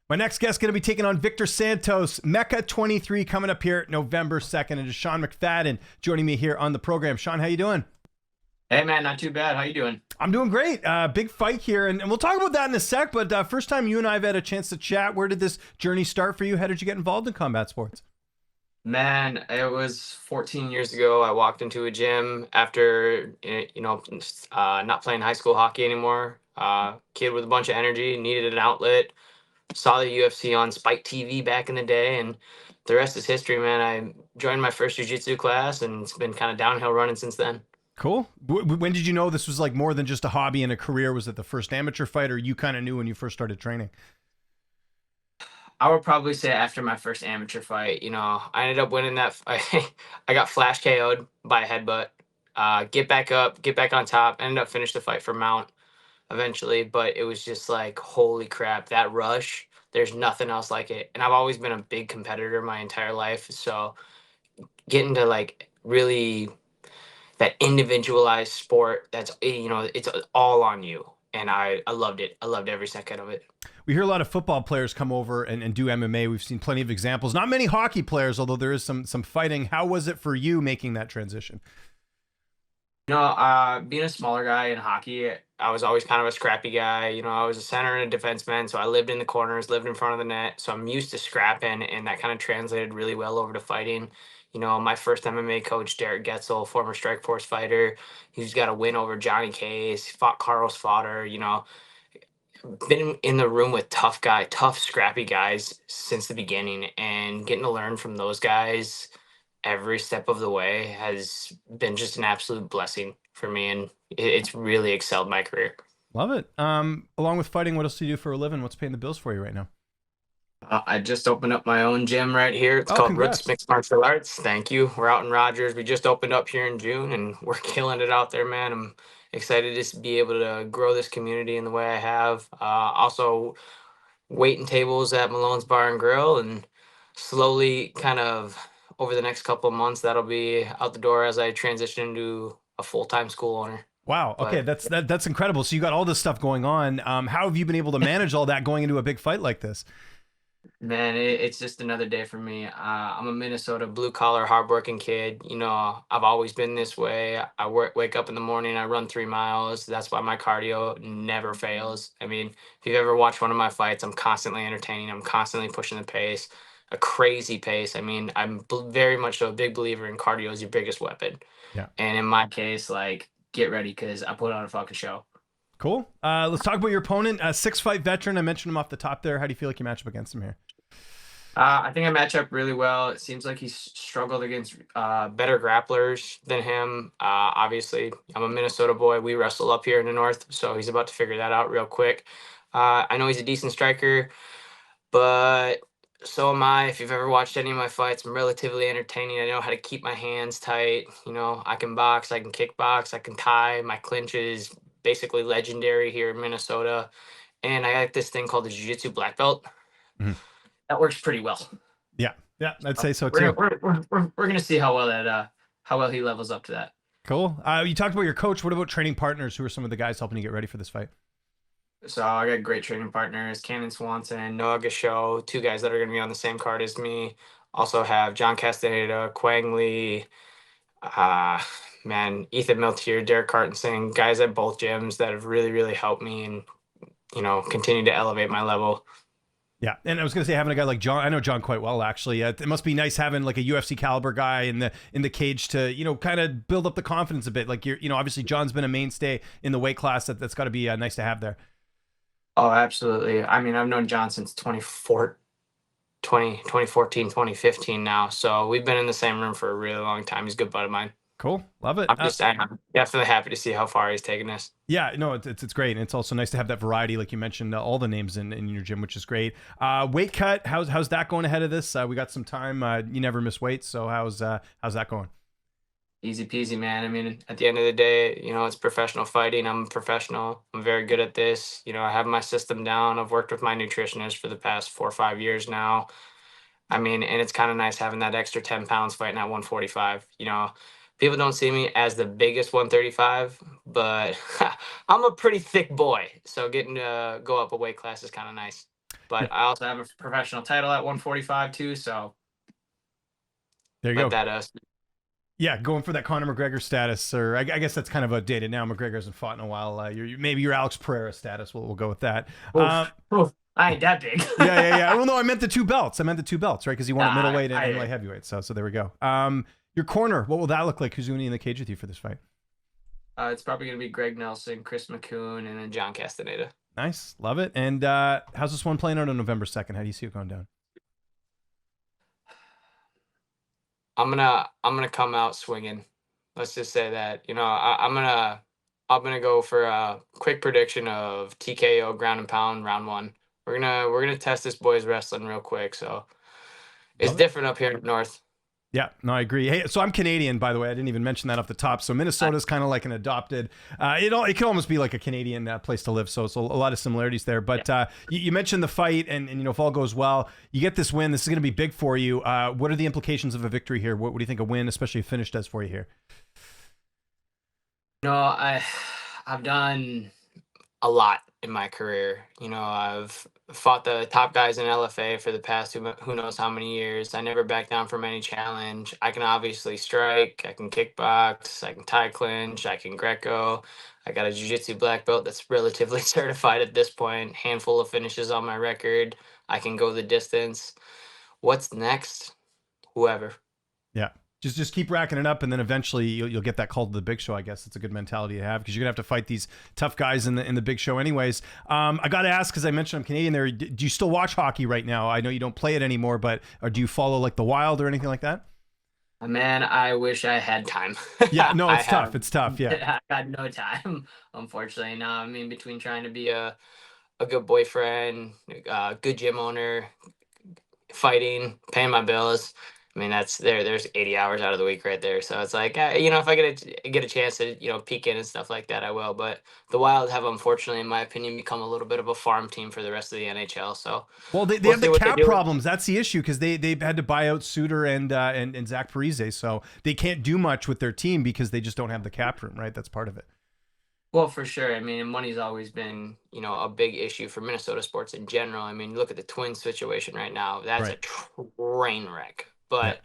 My next guest is going to be taking on Victor Santos, Mecca 23, coming up here November 2nd. And it's Sean McPadden joining me here on the program. Sean, how you doing? Hey man, not too bad. How you doing? I'm doing great. Big fight here, and we'll talk about that in a sec. But first time you and I have had a chance to chat, where did this journey start for you? How did you get involved in combat sports? Man, it was 14 years ago. I walked into a gym after, not playing high school hockey anymore. Kid with a bunch of energy, needed an outlet. Saw the UFC on Spike TV back in the day, and the rest is history, man. I joined my first jiu-jitsu class, and it's been kind of downhill running since then. Cool. When did you know this was like more than just a hobby and a career? Was it the first amateur fight, or you kind of knew when you first started training? I would probably say after my first amateur fight, I ended up winning that fight. I got flash KO'd by a headbutt. Get back up, get back on top. Ended up finish the fight for Mount eventually, but it was just like, holy crap, that rush. There's nothing else like it. And I've always been a big competitor my entire life. So getting to like really that individualized sport it's all on you. And I loved it. I loved every second of it. We hear a lot of football players come over and do MMA. We've seen plenty of examples. Not many hockey players, although there is some fighting. How was it for you making that transition? Being a smaller guy in hockey, I was always kind of a scrappy guy. I was a center and a defenseman, so I lived in the corners, lived in front of the net. So I'm used to scrapping, and that kind of translated really well over to fighting. My first MMA coach, Derek Getzel, former Strike Force fighter, he's got a win over Johnny Case, fought Carlos Fodder. Been in the room with tough, scrappy guys since the beginning, and getting to learn from those guys every step of the way has been just an absolute blessing for me, and it's really excelled my career. Love it. Along with fighting, what else do you do for a living? What's paying the bills for you right now? I just opened up my own gym right here. It's Oh, called Roots congrats. Mixed Martial Arts. Thank you. We're out in Rogers. We just opened up here in June, and we're killing it out there, man. I'm excited to just be able to grow this community in the way I have. Also, waiting tables at Malone's Bar and Grill, and slowly, kind of over the next couple of months, that'll be out the door as I transition into a full-time school owner. Wow. Okay, But that's incredible. So you got all this stuff going on. How have you been able to manage all that going into a big fight like this? man, it's just another day for me. I'm a Minnesota blue collar, hardworking kid. I've always been this way. Wake up in the morning, I run 3 miles. That's why my cardio never fails. I mean, if you've ever watched one of my fights, I'm constantly entertaining. I'm constantly pushing the pace, a crazy pace. I mean, very much so a big believer in cardio is your biggest weapon. Yeah. And in my case, like, get ready because I put on a fucking show. Cool. Let's talk about your opponent, a 6-fight veteran. I mentioned him off the top there. How do you feel like you match up against him here? I think I match up really well. It seems like he's struggled against better grapplers than him. Obviously, I'm a Minnesota boy. We wrestle up here in the north, so he's about to figure that out real quick. I know he's a decent striker, but so am I. If you've ever watched any of my fights, I'm relatively entertaining. I know how to keep my hands tight. I can box, I can kickbox, I can tie. My clinch is basically legendary here in Minnesota. And I got this thing called the Jiu-Jitsu black belt. Mhm. That works pretty well. Yeah. Yeah, I'd say so We're too. gonna we're gonna see how well he levels up to that. Cool. You talked about your coach. What about training partners? Who are some of the guys helping you get ready for this fight? So I got great training partners: Cannon Swanson, Noah Gasho, two guys that are gonna be on the same card as me. Also have John Castaneda, Quang Lee, uh, man, Ethan Miltier, Derek Cartensen, guys at both gyms that have really helped me and continue to elevate my level. Yeah, and I was gonna say having a guy like John. I know John quite well, actually. It must be nice having like a UFC caliber guy in the cage to kind of build up the confidence a bit. Like obviously John's been a mainstay in the weight class. That's got to be nice to have there. Oh, absolutely. I mean, I've known John since 2015 now. So we've been in the same room for a really long time. He's a good buddy of mine. Cool, love it. I'm definitely happy to see how far he's taken us. Yeah, no, it's great, and it's also nice to have that variety, like you mentioned, all the names in your gym, which is great. Weight cut, how's that going ahead of this? We got some time. You never miss weight, so how's that going? Easy peasy, man. I mean, at the end of the day, it's professional fighting. I'm a professional. I'm very good at this. I have my system down. I've worked with my nutritionist for the past 4 or 5 years now. I mean, and it's kind of nice having that extra 10 pounds fighting at 145. People don't see me as the biggest 135, but I'm a pretty thick boy. So getting to go up a weight class is kind of nice. But I also have a professional title at 145 too, so There you let go. that Yeah, going for that Conor McGregor status, or I guess that's kind of outdated now. McGregor hasn't fought in a while. Maybe your Alex Pereira status. We'll go with that. oof, oof, I ain't that big. Yeah. Well, no, I meant the two belts. I meant the two belts, right? Because he won at middleweight and light heavyweight. So there we go. Your corner, what will that look like? Who's going to be in the cage with you for this fight? It's probably going to be Greg Nelson, Chris McCoon, and then John Castaneda. Nice, love it. And how's this one playing out on November 2nd? How do you see it going down? I'm gonna come out swinging. Let's just say that. I'm gonna go for a quick prediction of TKO ground and pound round one. We're gonna test this boy's wrestling real quick. So it's Love it. different up here in the north. Yeah, no, I agree. Hey, so I'm Canadian, by the way. I didn't even mention that off the top. So Minnesota's kind of like an adopted. It can almost be like a Canadian place to live. So a lot of similarities there. But you mentioned the fight, and if all goes well, you get this win. This is going to be big for you. What are the implications of a victory here? What do you think a win, especially a finish, does for you here? No, I've done a lot in my career. I've fought the top guys in LFA for the past who knows how many years. I never back down from any challenge. I can obviously strike, I can kickbox, I can tie clinch, I can Greco. I got a jiu-jitsu black belt that's relatively certified at this point. Handful of finishes on my record. I can go the distance. What's next? Whoever. Yeah. Just keep racking it up, and then eventually you'll get that call to the big show. I guess it's a good mentality to have, because you're gonna have to fight these tough guys in the big show anyways. I got to ask, because I mentioned I'm Canadian there. Do you still watch hockey right now? I know you don't play it anymore, but or do you follow like the Wild or anything like that? Man, I wish I had time. Yeah, no, I it's tough. have It's tough. Yeah. I got no time, unfortunately. Now, I mean, between trying to be a good boyfriend, good gym owner, fighting, paying my bills. I mean, there's 80 hours out of the week right there. So it's like, if I get a chance to, peek in and stuff like that, I will. But the Wild have, unfortunately, in my opinion, become a little bit of a farm team for the rest of the NHL. So Well, they we'll have the see what they cap do. problems. That's the issue, because they've had to buy out Suter and Zach Parise, so they can't do much with their team because they just don't have the cap room. Right, that's part of it. Well, for sure. I mean, money's always been, a big issue for Minnesota sports in general. I mean, look at the Twins situation right now. That's a Right. train wreck. Yeah. But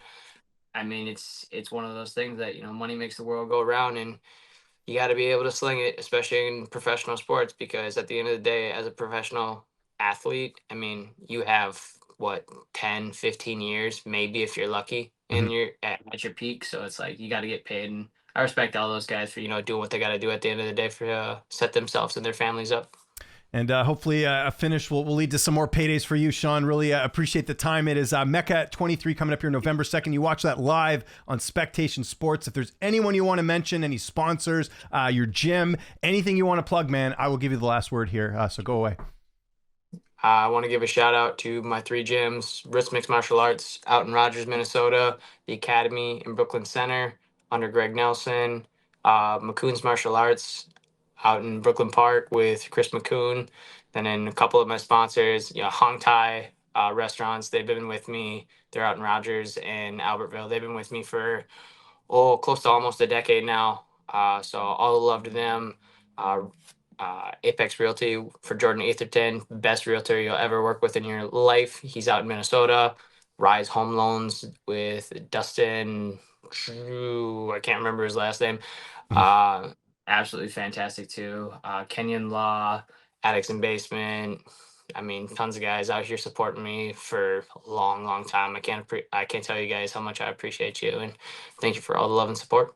I mean, it's one of those things that, money makes the world go around, and you got to be able to sling it, especially in professional sports, because at the end of the day, as a professional athlete, I mean, you have what, 10, 15 years, maybe if you're lucky, Mhm. and you're at your peak. So it's like you got to get paid. And I respect all those guys for, doing what they got to do at the end of the day for set themselves and their families up. And hopefully a finish will lead to some more paydays for you, Sean. Really appreciate the time. It is Mecca 23 coming up here November 2nd. You watch that live on Spectation Sports. If there's anyone you want to mention, any sponsors, your gym, anything you want to plug, man, I will give you the last word here. So go away. I want to give a shout out to my three gyms: Risk Mixed Martial Arts out in Rogers, Minnesota, the Academy in Brooklyn Center under Greg Nelson, McCoon's Martial Arts out in Brooklyn Park with Chris McCoon, and then a couple of my sponsors, Hong Tai restaurants. They've been with me. They're out in Rogers and Albertville. They've been with me for close to almost a decade now. So all the love to them. Uh, Apex Realty for Jordan Etherton, best realtor you'll ever work with in your life. He's out in Minnesota. Rise Home Loans with Dustin. I can't remember his last name. Absolutely fantastic too. Kenyon Law, Addicts in Basement. I mean, tons of guys out here supporting me for a long, long time. I can't tell you guys how much I appreciate you, and thank you for all the love and support.